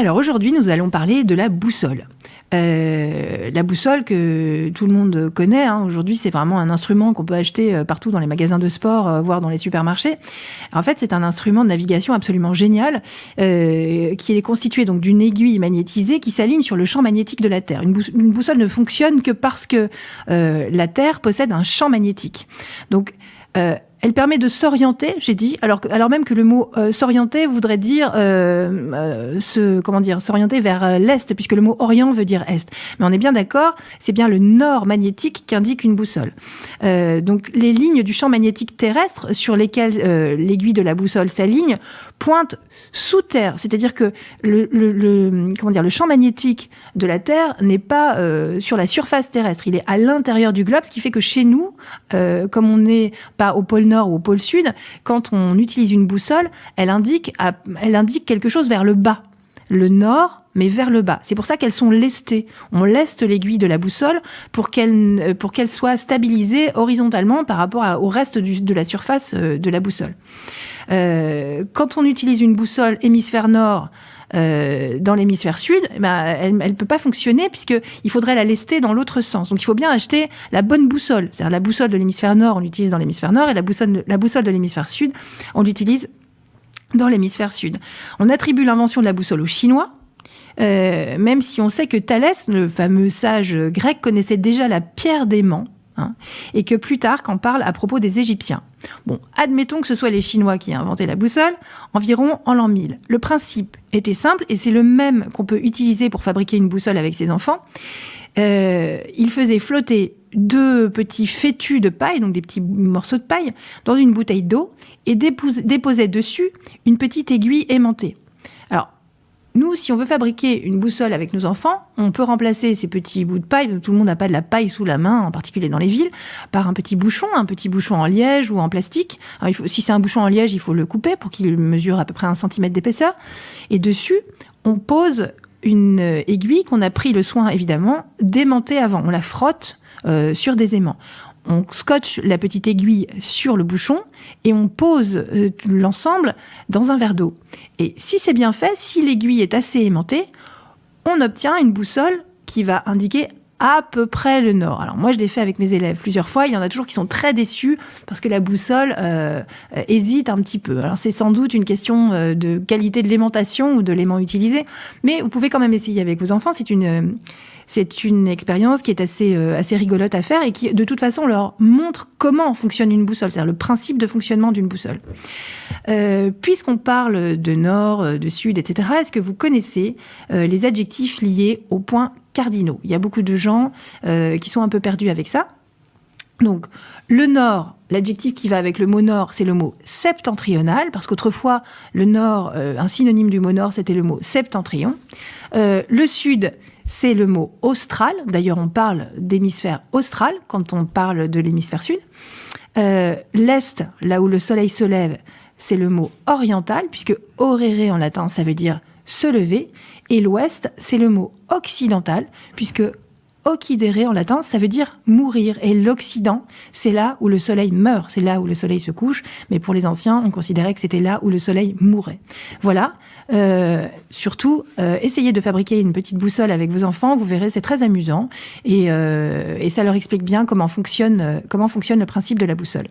Alors aujourd'hui, nous allons parler de la boussole. La boussole que tout le monde connaît, aujourd'hui, c'est vraiment un instrument qu'on peut acheter partout dans les magasins de sport, voire dans les supermarchés. En fait, c'est un instrument de navigation absolument génial qui est constitué donc d'une aiguille magnétisée qui s'aligne sur le champ magnétique de la Terre. Une boussole ne fonctionne que parce que la Terre possède un champ magnétique. Donc, elle permet de s'orienter, j'ai dit, alors même que le mot s'orienter voudrait dire s'orienter vers l'est, puisque le mot orient veut dire est. Mais on est bien d'accord, c'est bien le nord magnétique qu'indique une boussole. Donc les lignes du champ magnétique terrestre sur lesquelles l'aiguille de la boussole s'aligne pointent sous terre, c'est-à-dire que le champ magnétique de la Terre n'est pas sur la surface terrestre, il est à l'intérieur du globe, ce qui fait que chez nous, comme on n'est pas au pôle Nord ou au pôle Sud, quand on utilise une boussole, elle indique quelque chose vers le bas. Le nord, mais vers le bas. C'est pour ça qu'elles sont lestées. On leste l'aiguille de la boussole pour qu'elle soit stabilisée horizontalement par rapport au reste de la surface de la boussole. Quand on utilise une boussole hémisphère nord dans l'hémisphère sud, elle ne peut pas fonctionner puisqu'il faudrait la lester dans l'autre sens. Donc il faut bien acheter la bonne boussole. C'est-à-dire la boussole de l'hémisphère nord, on l'utilise dans l'hémisphère nord, et la boussole de l'hémisphère sud, on l'utilise dans l'hémisphère sud. On attribue l'invention de la boussole aux Chinois, même si on sait que Thalès, le fameux sage grec, connaissait déjà la pierre d'aimant, et que Plutarque en parle à propos des Égyptiens. Bon, admettons que ce soit les Chinois qui aient inventé la boussole, environ en l'an 1000. Le principe était simple, et c'est le même qu'on peut utiliser pour fabriquer une boussole avec ses enfants. Il faisait flotter 2 petits fétus de paille, donc des petits morceaux de paille, dans une bouteille d'eau, et déposait dessus une petite aiguille aimantée. Alors, nous, si on veut fabriquer une boussole avec nos enfants, on peut remplacer ces petits bouts de paille, tout le monde n'a pas de la paille sous la main, en particulier dans les villes, par un petit bouchon en liège ou en plastique. Alors, si c'est un bouchon en liège, il faut le couper pour qu'il mesure à peu près 1 cm d'épaisseur. Et dessus, on pose une aiguille qu'on a pris le soin, évidemment, d'aimanter avant. On la frotte sur des aimants. On scotche la petite aiguille sur le bouchon et on pose l'ensemble dans un verre d'eau. Et si c'est bien fait, si l'aiguille est assez aimantée, on obtient une boussole qui va indiquer à peu près le nord. Alors moi, je l'ai fait avec mes élèves plusieurs fois. Il y en a toujours qui sont très déçus parce que la boussole hésite un petit peu. Alors c'est sans doute une question de qualité de l'aimantation ou de l'aimant utilisé, mais vous pouvez quand même essayer avec vos enfants. C'est une expérience qui est assez rigolote à faire et qui, de toute façon, leur montre comment fonctionne une boussole, c'est-à-dire le principe de fonctionnement d'une boussole. Puisqu'on parle de nord, de sud, etc., est-ce que vous connaissez les adjectifs liés aux points cardinaux ? Il y a beaucoup de gens qui sont un peu perdus avec ça. Donc, le nord, l'adjectif qui va avec le mot nord, c'est le mot septentrional, parce qu'autrefois, le nord, un synonyme du mot nord, c'était le mot septentrion. Le sud, c'est le mot austral. D'ailleurs, on parle d'hémisphère austral quand on parle de l'hémisphère sud. L'est, là où le soleil se lève, c'est le mot oriental, puisque orere en latin, ça veut dire se lever. Et l'ouest, c'est le mot occidental, puisque occidere en latin, ça veut dire mourir. Et l'Occident, c'est là où le soleil meurt, c'est là où le soleil se couche. Mais pour les anciens, on considérait que c'était là où le soleil mourait. Voilà. Surtout, essayez de fabriquer une petite boussole avec vos enfants. Vous verrez, c'est très amusant. Et ça leur explique bien comment fonctionne le principe de la boussole.